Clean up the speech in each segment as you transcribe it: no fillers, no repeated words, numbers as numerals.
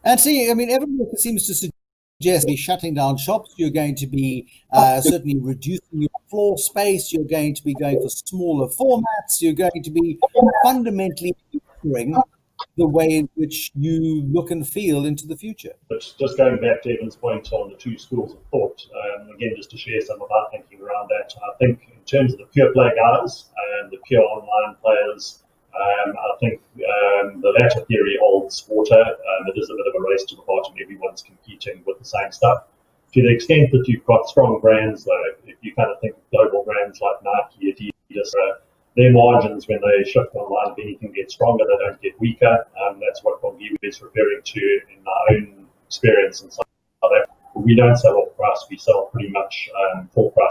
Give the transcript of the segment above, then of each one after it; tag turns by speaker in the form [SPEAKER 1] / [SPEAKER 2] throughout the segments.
[SPEAKER 1] And see, I mean, everyone seems to suggest be shutting down shops. You're going to be certainly reducing your floor space. You're going to be going for smaller formats. You're going to be fundamentally altering the way in which you look and feel into the future.
[SPEAKER 2] But just going back to Evan's point on the two schools of thought, again, just to share some of our thinking around that, I think in terms of the pure play guys and the pure online players, I think the latter theory holds water. It is a bit of a race to the bottom. Everyone's competing with the same stuff. To the extent that you've got strong brands, though, if you kind of think of global brands like Nike, Adidas, their margins when they shift online, if anything, get stronger, they don't get weaker. That's what Bongiwe is referring to in our own experience in South Africa. We don't sell off price, we sell pretty much full price.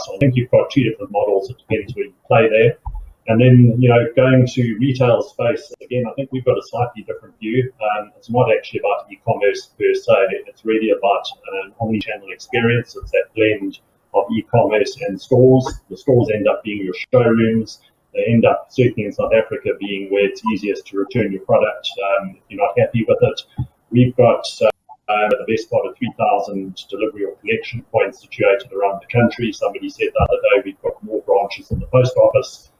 [SPEAKER 2] So I think you've got two different models. It depends where you play there. And then, going to retail space, again, I think we've got a slightly different view. It's not actually about e-commerce per se. It's really about an omni-channel experience. It's that blend of e-commerce and stores. The stores end up being your showrooms. They end up, certainly in South Africa, being where it's easiest to return your product if you're not happy with it. We've got the best part of 3,000 delivery or collection points situated around the country. Somebody said the other day we've got more branches than the post office.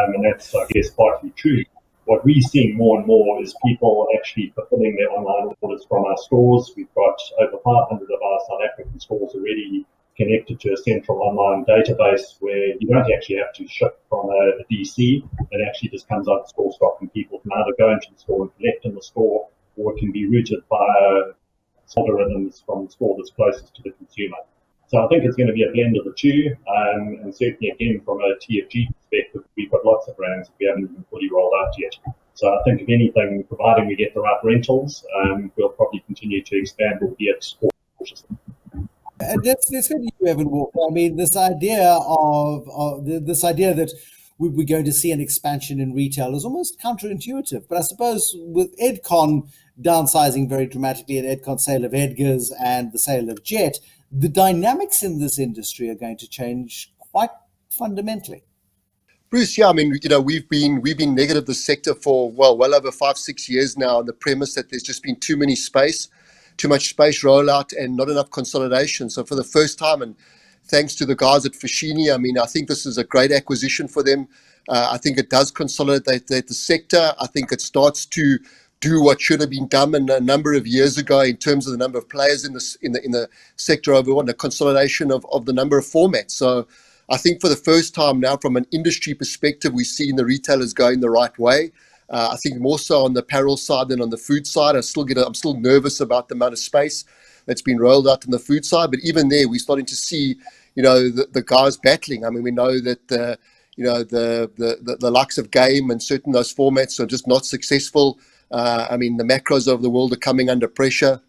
[SPEAKER 2] And that's, I guess, partly true. What we're seeing more and more is people actually fulfilling their online orders from our stores. We've got over 500 of our South African stores already connected to a central online database where you don't actually have to ship from a DC. It actually just comes out of store stock, and people can either go into the store and collect in the store, or it can be routed via algorithms from the store that's closest to the consumer. So I think it's going to be a blend of the two, and certainly, again, from a TFG perspective, we've got lots of brands that we haven't even fully rolled out yet. So I think, if anything, providing we get the right rentals, we'll probably continue to expand, albeit cautiously.
[SPEAKER 1] And let's go to you, Evan Walker. I mean, this idea that we're going to see an expansion in retail is almost counterintuitive. But I suppose with Edcon downsizing very dramatically, and Edcon's sale of Edgar's and the sale of Jet, the dynamics in this industry are going to change quite fundamentally.
[SPEAKER 3] Bruce, yeah, I mean, we've been negative the sector for well over 5-6 years now, on the premise that there's just been too much space rollout and not enough consolidation. So for the first time, and thanks to the guys at Foschini, I mean, I think this is a great acquisition for them. I think it does consolidate the sector. I think it starts to do what should have been done a number of years ago in terms of the number of players in the sector overall, and the consolidation of the number of formats. So I think for the first time now, from an industry perspective, we've seen the retailers going the right way. I think more so on the apparel side than on the food side. I'm still nervous about the amount of space that's been rolled out on the food side, but even there, we're starting to see, the guys battling. I mean, we know that the likes of Game and certain those formats are just not successful. I mean, the macros of the world are coming under pressure.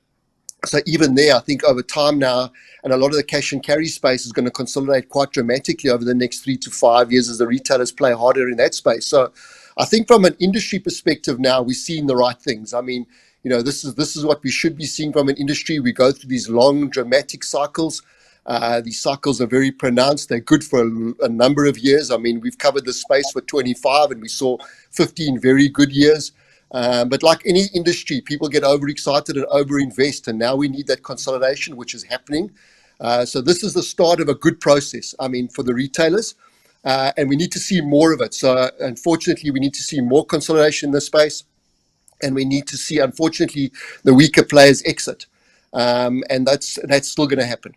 [SPEAKER 3] So even there, I think over time now, and a lot of the cash and carry space is going to consolidate quite dramatically over the next 3 to 5 years as the retailers play harder in that space. So I think from an industry perspective now, we're seeing the right things. I mean, this is what we should be seeing from an industry. We go through these long, dramatic cycles. These cycles are very pronounced. They're good for a number of years. I mean, we've covered the space for 25, and we saw 15 very good years. But like any industry, people get overexcited and overinvest, and now we need that consolidation, which is happening. So this is the start of a good process, I mean, for the retailers, and we need to see more of it. So unfortunately, we need to see more consolidation in this space, and we need to see, unfortunately, the weaker players exit, and that's still going to happen.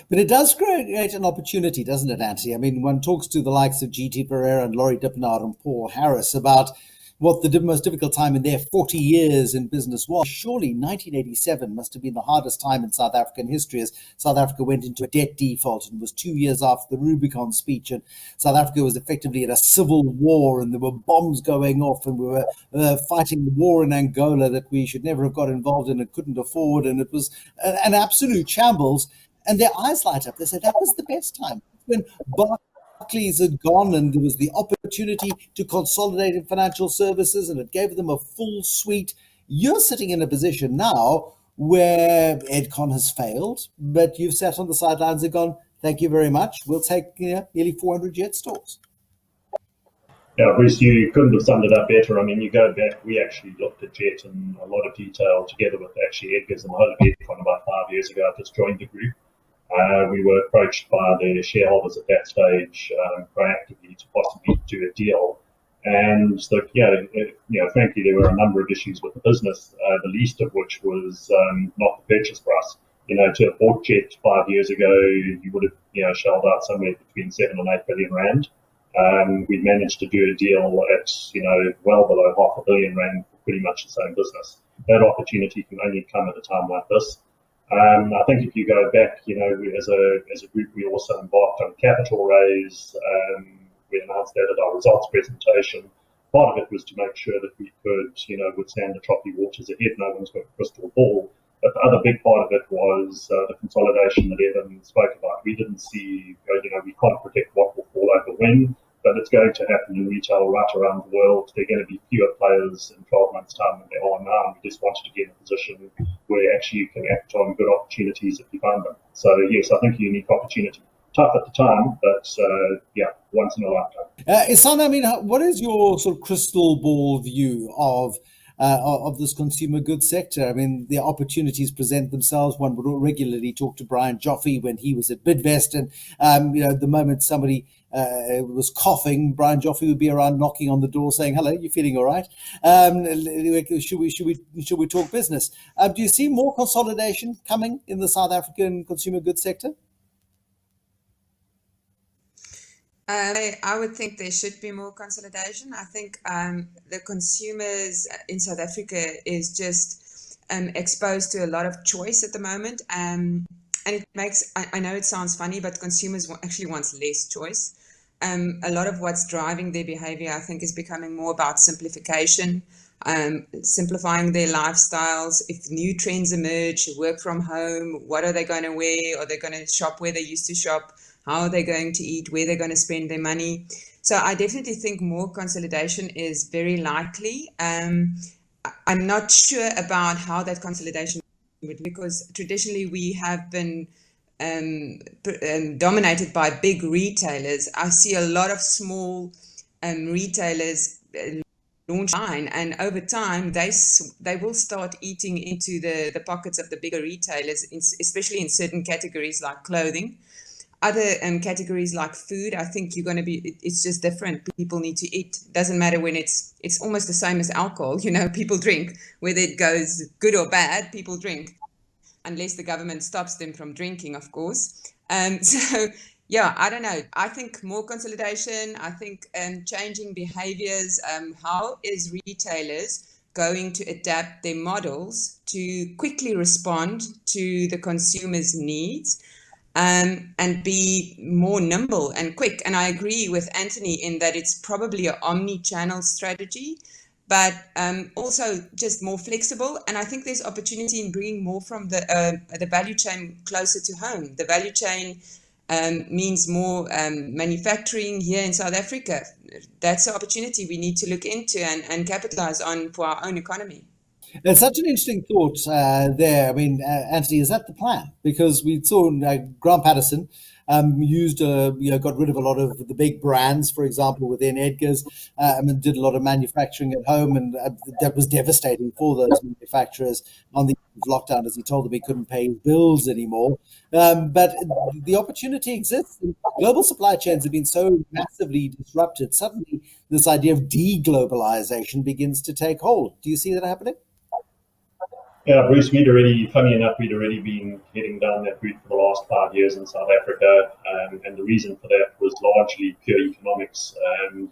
[SPEAKER 1] But it does create an opportunity, doesn't it, Anthony? I mean, one talks to the likes of G.T. Pereira and Laurie Dippenaar and Paul Harris about what the most difficult time in their 40 years in business was. Surely 1987 must have been the hardest time in South African history, as South Africa went into a debt default and was 2 years after the Rubicon speech, and South Africa was effectively in a civil war, and there were bombs going off, and we were fighting the war in Angola that we should never have got involved in and couldn't afford, and it was an absolute shambles. And their eyes light up. They said that was the best time, when Barclays had gone and there was the opportunity to consolidate in financial services, and it gave them a full suite. You're sitting in a position now where Edcon has failed, but you've sat on the sidelines and gone, thank you very much. We'll take nearly 400 Jet stores.
[SPEAKER 2] Yeah, Bruce, you couldn't have summed it up better. I mean, you go back, we actually looked at Jet in a lot of detail together with actually Edgar's and Hollywood about 5 years ago. I just joined the group. We were approached by the shareholders at that stage proactively to possibly do a deal. And so, frankly, there were a number of issues with the business, the least of which was not the purchase price. To have bought Jet 5 years ago, you would have, shelled out somewhere between 7 and 8 billion rand. We managed to do a deal at, well below R500 million for pretty much the same business. That opportunity can only come at a time like this. I think if you go back, as a group, we also embarked on a capital raise. We announced that at our results presentation. Part of it was to make sure that we could, withstand the choppy waters ahead. No one's got a crystal ball. But the other big part of it was the consolidation that Evan spoke about. We didn't see, we can't predict what will fall over when, but it's going to happen in retail right around the world. There are going to be fewer players in 12 months' time than there are now. And we just wanted to get in a position where actually you can act on good opportunities if you find them. So, yes, I think a unique opportunity. Tough at the time, but once in a lifetime.
[SPEAKER 1] Isana, I mean, what is your sort of crystal ball view of this consumer goods sector? I mean, the opportunities present themselves. One would regularly talk to Brian Joffe when he was at Bidvest, and the moment somebody was coughing, Brian Joffe would be around knocking on the door saying, "Hello, you feeling all right? Should we talk business?" Do you see more consolidation coming in the South African consumer goods sector?
[SPEAKER 4] I would think there should be more consolidation. I think the consumers in South Africa is just exposed to a lot of choice at the moment. And it makes, I know it sounds funny, but consumers actually want less choice. A lot of what's driving their behavior, I think, is becoming more about simplification, simplifying their lifestyles. If new trends emerge, work from home, what are they going to wear? Are they going to shop where they used to shop? How are they going to eat? Where they're going to spend their money? So I definitely think more consolidation is very likely. I'm not sure about how that consolidation would, because traditionally we have been dominated by big retailers. I see a lot of small retailers launch line, and over time they will start eating into the pockets of the bigger retailers, especially in certain categories like clothing. Other categories like food, I think it's just different. People need to eat. Doesn't matter when it's almost the same as alcohol. People drink, whether it goes good or bad, people drink, unless the government stops them from drinking, of course. So, I don't know. I think more consolidation, I think changing behaviors. How is retailers going to adapt their models to quickly respond to the consumer's needs? And be more nimble and quick. And I agree with Anthony in that it's probably an omni-channel strategy, but also just more flexible. And I think there's opportunity in bringing more from the value chain closer to home. The value chain means more manufacturing here in South Africa. That's an opportunity we need to look into and capitalize on for our own economy.
[SPEAKER 1] It's such an interesting thought there. I mean, Anthony, is that the plan? Because we saw Grant Patterson got rid of a lot of the big brands, for example, within Edgar's, and did a lot of manufacturing at home, and that was devastating for those manufacturers on the lockdown, as he told them he couldn't pay his bills anymore. But the opportunity exists. Global supply chains have been so massively disrupted. Suddenly, this idea of de-globalisation begins to take hold. Do you see that happening?
[SPEAKER 2] Yeah, Bruce, funny enough, we'd already been heading down that route for the last 5 years in South Africa, and the reason for that was largely pure economics.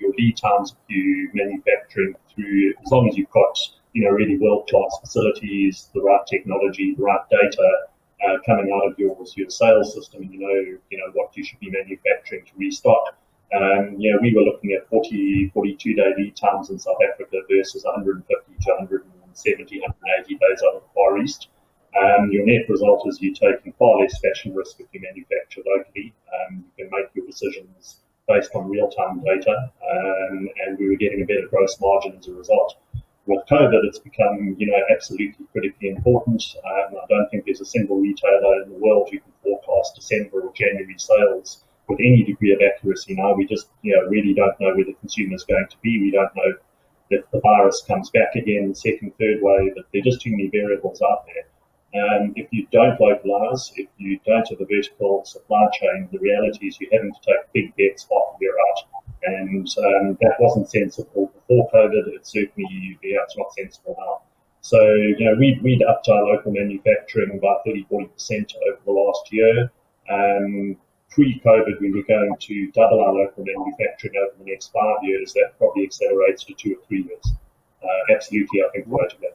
[SPEAKER 2] Your lead times of you manufacturing through, as long as you've got really world-class facilities, the right technology, the right data coming out of your sales system, and what you should be manufacturing to restock. We were looking at 42-day lead times in South Africa versus 150 to 170, 180 days out of the Far East. Your net result is you're taking far less fashion risk if you manufacture locally. You can make your decisions based on real-time data, and we were getting a better gross margin as a result. With COVID, it's become absolutely critically important. I don't think there's a single retailer in the world who can forecast December or January sales with any degree of accuracy now. We just really don't know where the consumer is going to be. We don't know if the virus comes back again, second, third wave. But there are just too many variables out there. If you don't localize, if you don't have a vertical supply chain, the reality is you're having to take big bets off of your out. And that wasn't sensible before COVID. It's certainly, it's not sensible now. So, we'd upped our local manufacturing by 30-40% over the last year. Pre-COVID, we were going to double our local manufacturing over the next 5 years. That probably accelerates to 2 or 3 years. Absolutely, I think we're going to go.